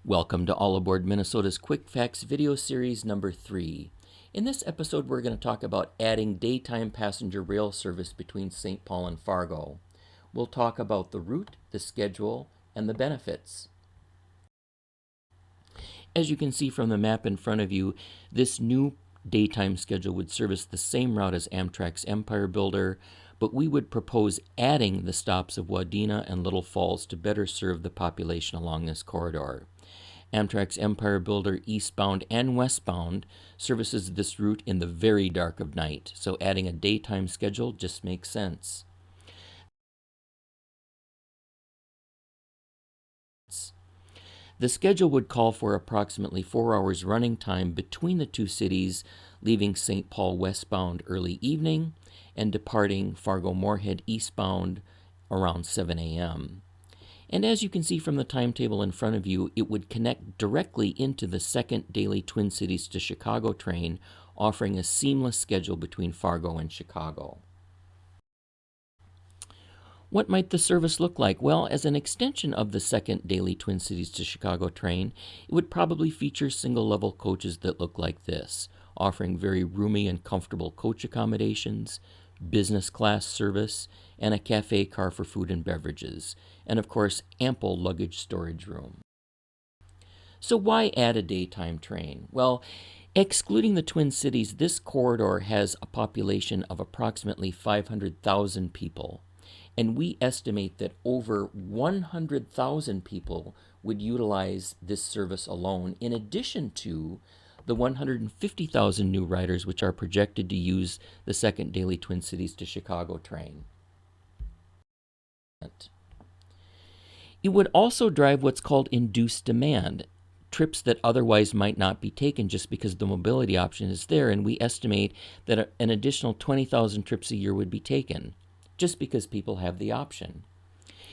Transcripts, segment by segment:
Welcome to All Aboard Minnesota's Quick Facts video series number 3. In this episode, we're going to talk about adding daytime passenger rail service between St. Paul and Fargo. We'll talk about the route, the schedule, and the benefits. As you can see from the map in front of you, this new daytime schedule would service the same route as Amtrak's Empire Builder, but we would propose adding the stops of Wadena and Little Falls to better serve the population along this corridor. Amtrak's Empire Builder eastbound and westbound services this route in the very dark of night, so adding a daytime schedule just makes sense. The schedule would call for approximately 4 hours running time between the two cities, leaving St. Paul westbound early evening and departing Fargo-Moorhead eastbound around 7 a.m. And as you can see from the timetable in front of you, it would connect directly into the second daily Twin Cities to Chicago train, offering a seamless schedule between Fargo and Chicago. What might the service look like? Well, as an extension of the second daily Twin Cities to Chicago train, it would probably feature single-level coaches that look like this, offering very roomy and comfortable coach accommodations, business class service, and a cafe car for food and beverages, and of course, ample luggage storage room. So why add a daytime train? Well, excluding the Twin Cities, this corridor has a population of approximately 500,000 people, and we estimate that over 100,000 people would utilize this service alone, in addition to the 150,000 new riders which are projected to use the second daily Twin Cities to Chicago train. It would also drive what's called induced demand, trips that otherwise might not be taken just because the mobility option is there, and we estimate that an additional 20,000 trips a year would be taken, just because people have the option.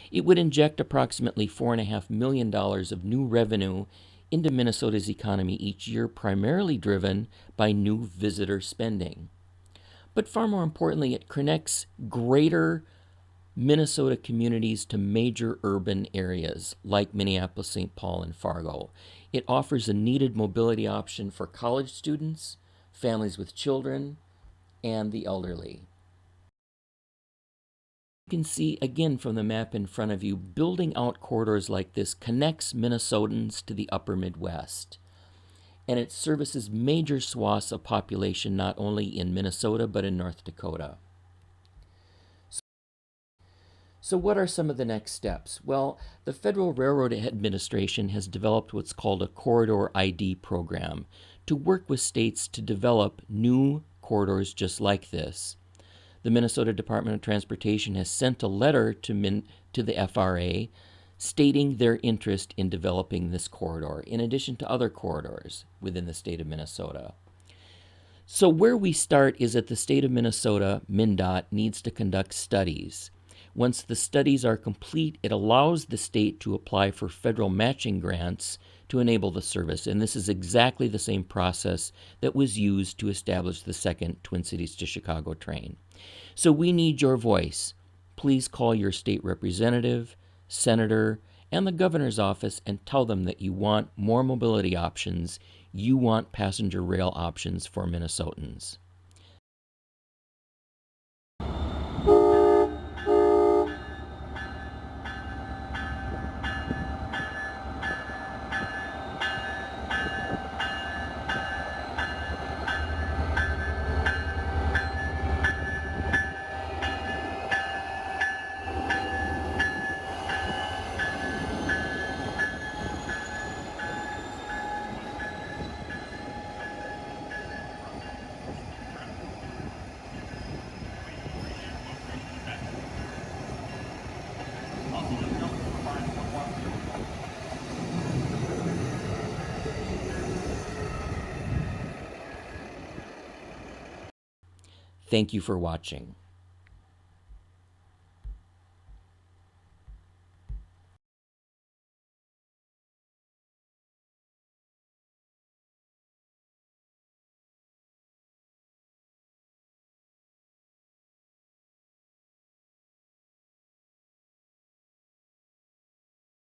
It would inject approximately $4.5 million of new revenue into Minnesota's economy each year, primarily driven by new visitor spending. But far more importantly, it connects greater Minnesota communities to major urban areas like Minneapolis, St. Paul, and Fargo. It offers a needed mobility option for college students, families with children, and the elderly. You can see again from the map in front of you, building out corridors like this connects Minnesotans to the upper Midwest. And it services major swaths of population not only in Minnesota but in North Dakota. So what are some of the next steps? Well, the Federal Railroad Administration has developed what's called a Corridor ID program to work with states to develop new corridors just like this. The Minnesota Department of Transportation has sent a letter to the FRA stating their interest in developing this corridor, in addition to other corridors within the state of Minnesota. So where we start is that the state of Minnesota, MnDOT, needs to conduct studies. Once the studies are complete, it allows the state to apply for federal matching grants to enable the service, and this is exactly the same process that was used to establish the second Twin Cities to Chicago train. So we need your voice. Please call your state representative, senator, and the governor's office and tell them that you want more mobility options. You want passenger rail options for Minnesotans. Thank you for watching.